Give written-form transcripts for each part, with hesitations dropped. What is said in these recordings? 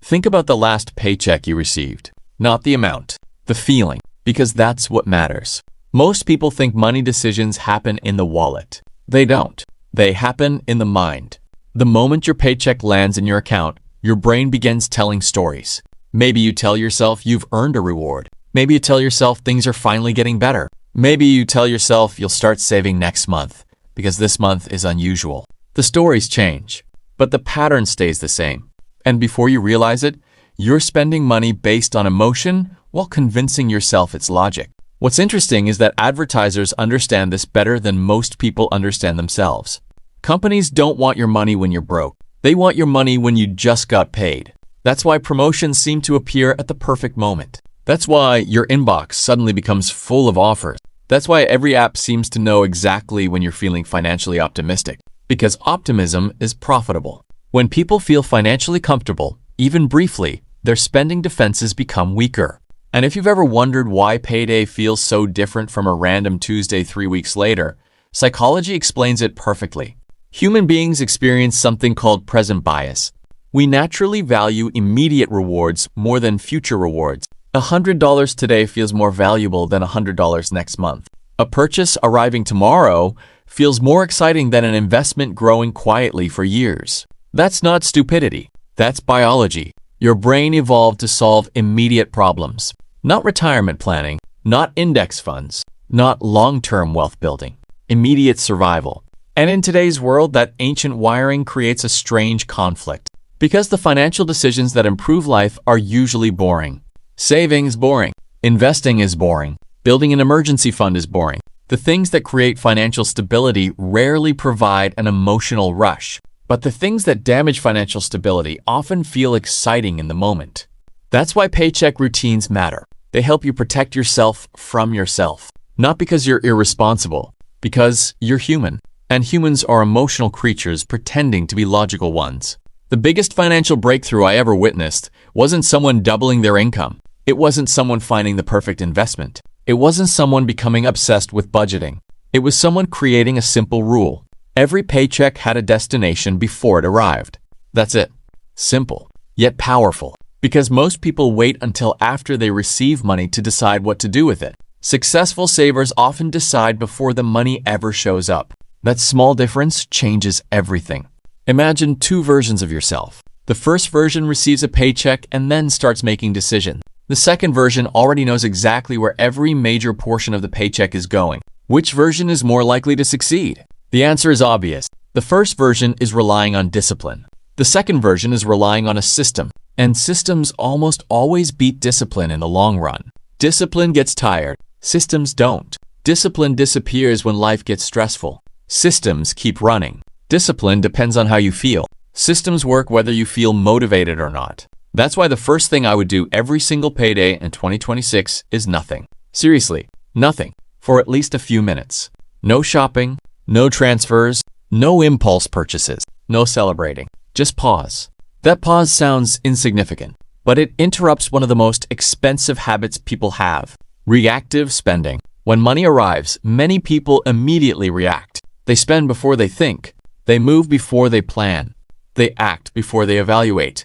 Think about the last paycheck you received. Not the amount, the feeling, because that's what matters. Most people think money decisions happen in the wallet. They don't. They happen in the mind. The moment your paycheck lands in your account, your brain begins telling stories. Maybe you tell yourself you've earned a reward. Maybe you tell yourself things are finally getting better. Maybe you tell yourself you'll start saving next month because this month is unusual. The stories change, but the pattern stays the same. And before you realize it, you're spending money based on emotion while convincing yourself it's logic. What's interesting is that advertisers understand this better than most people understand themselves. Companies don't want your money when you're broke. They want your money when you just got paid. That's why promotions seem to appear at the perfect moment. That's why your inbox suddenly becomes full of offers. That's why every app seems to know exactly when you're feeling financially optimistic. Because optimism is profitable. When people feel financially comfortable, even briefly, their spending defenses become weaker. And if you've ever wondered why payday feels so different from a random Tuesday 3 weeks later, psychology explains it perfectly. Human beings experience something called present bias. We naturally value immediate rewards more than future rewards. $100 today feels more valuable than $100 next month. A purchase arriving tomorrow feels more exciting than an investment growing quietly for years. That's not stupidity. That's biology. Your brain evolved to solve immediate problems. Not retirement planning, not index funds, not long-term wealth building. Immediate survival. And in today's world, that ancient wiring creates a strange conflict. Because the financial decisions that improve life are usually boring. Saving is boring. Investing is boring. Building an emergency fund is boring. The things that create financial stability rarely provide an emotional rush. But the things that damage financial stability often feel exciting in the moment. That's why paycheck routines matter. They help you protect yourself from yourself. Not because you're irresponsible, because you're human. And humans are emotional creatures pretending to be logical ones. The biggest financial breakthrough I ever witnessed wasn't someone doubling their income. It wasn't someone finding the perfect investment. It wasn't someone becoming obsessed with budgeting. It was someone creating a simple rule. Every paycheck had a destination before it arrived. That's it. Simple, yet powerful. Because most people wait until after they receive money to decide what to do with it. Successful savers often decide before the money ever shows up. That small difference changes everything. Imagine two versions of yourself. The first version receives a paycheck and then starts making decisions. The second version already knows exactly where every major portion of the paycheck is going. Which version is more likely to succeed? The answer is obvious. The first version is relying on discipline. The second version is relying on a system. And systems almost always beat discipline in the long run. Discipline gets tired. Systems don't. Discipline disappears when life gets stressful. Systems keep running. Discipline depends on how you feel. Systems work whether you feel motivated or not. That's why the first thing I would do every single payday in 2026 is nothing. Seriously, nothing. For at least a few minutes. No shopping. No transfers, no impulse purchases, no celebrating. Just pause. That pause sounds insignificant, but it interrupts one of the most expensive habits people have. Reactive spending. When money arrives, many people immediately react. They spend before they think. They move before they plan. They act before they evaluate.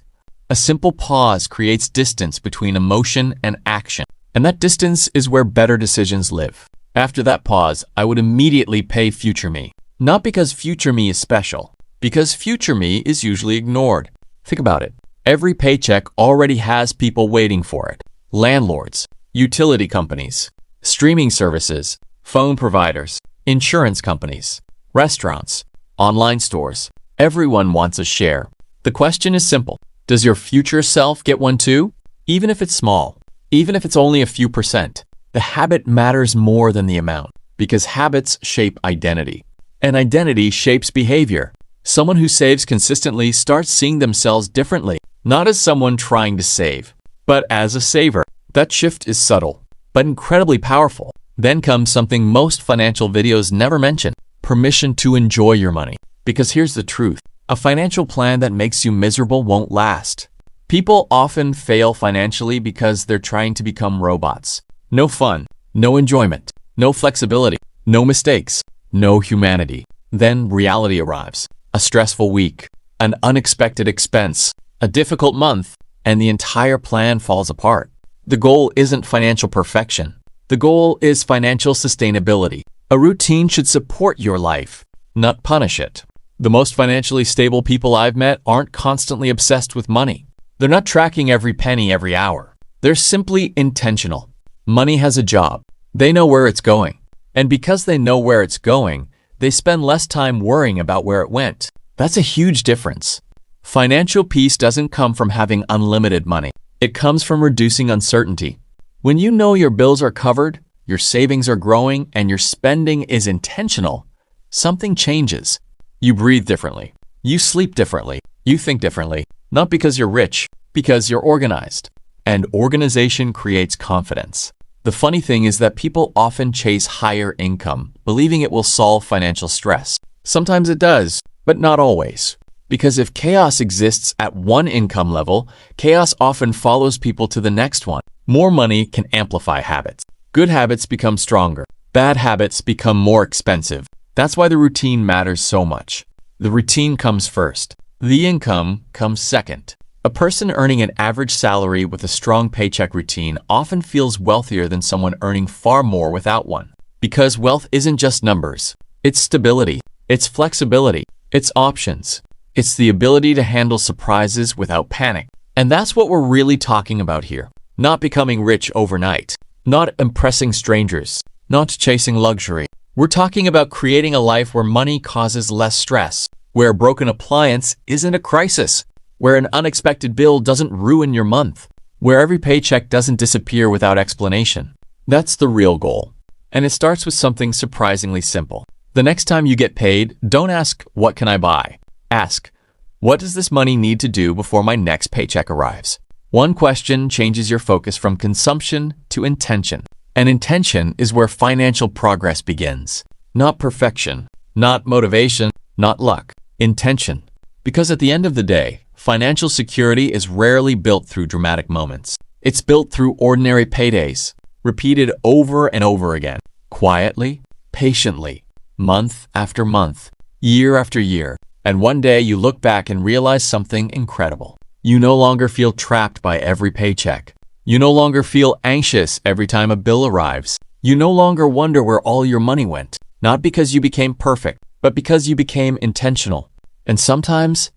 A simple pause creates distance between emotion and action, and that distance is where better decisions live. After that pause, I would immediately pay future me. Not because future me is special, because future me is usually ignored. Think about it. Every paycheck already has people waiting for it. Landlords, utility companies, streaming services, phone providers, insurance companies, restaurants, online stores. Everyone wants a share. The question is simple. Does your future self get one too? Even if it's small, even if it's only a few percent. The habit matters more than the amount, because habits shape identity. And identity shapes behavior. Someone who saves consistently starts seeing themselves differently, not as someone trying to save, but as a saver. That shift is subtle, but incredibly powerful. Then comes something most financial videos never mention: permission to enjoy your money. Because here's the truth. A financial plan that makes you miserable won't last. People often fail financially because they're trying to become robots. No fun, no enjoyment, no flexibility, no mistakes, no humanity. Then reality arrives. A stressful week, an unexpected expense, a difficult month, and the entire plan falls apart. The goal isn't financial perfection. The goal is financial sustainability. A routine should support your life, not punish it. The most financially stable people I've met aren't constantly obsessed with money. They're not tracking every penny every hour. They're simply intentional. Money has a job. They know where it's going. And because they know where it's going, they spend less time worrying about where it went. That's a huge difference. Financial peace doesn't come from having unlimited money. It comes from reducing uncertainty. When you know your bills are covered, your savings are growing, and your spending is intentional, something changes. You breathe differently. You sleep differently. You think differently. Not because you're rich, because you're organized. And organization creates confidence. The funny thing is that people often chase higher income, believing it will solve financial stress. Sometimes it does, but not always. Because if chaos exists at one income level, chaos often follows people to the next one. More money can amplify habits. Good habits become stronger. Bad habits become more expensive. That's why the routine matters so much. The routine comes first. The income comes second. A person earning an average salary with a strong paycheck routine often feels wealthier than someone earning far more without one. Because wealth isn't just numbers. It's stability. It's flexibility. It's options. It's the ability to handle surprises without panic. And that's what we're really talking about here. Not becoming rich overnight. Not impressing strangers. Not chasing luxury. We're talking about creating a life where money causes less stress, where a broken appliance isn't a crisis, where an unexpected bill doesn't ruin your month, where every paycheck doesn't disappear without explanation. That's the real goal. And it starts with something surprisingly simple. The next time you get paid, don't ask, "What can I buy?" Ask, "What does this money need to do before my next paycheck arrives?" One question changes your focus from consumption to intention. And intention is where financial progress begins. Not perfection, not motivation, not luck. Intention. Because at the end of the day, financial security is rarely built through dramatic moments. It's built through ordinary paydays, repeated over and over again, quietly, patiently, month after month, year after year. And one day you look back and realize something incredible. You no longer feel trapped by every paycheck. You no longer feel anxious every time a bill arrives. You no longer wonder where all your money went. Not because you became perfect, but because you became intentional. And sometimes,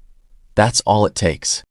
that's all it takes.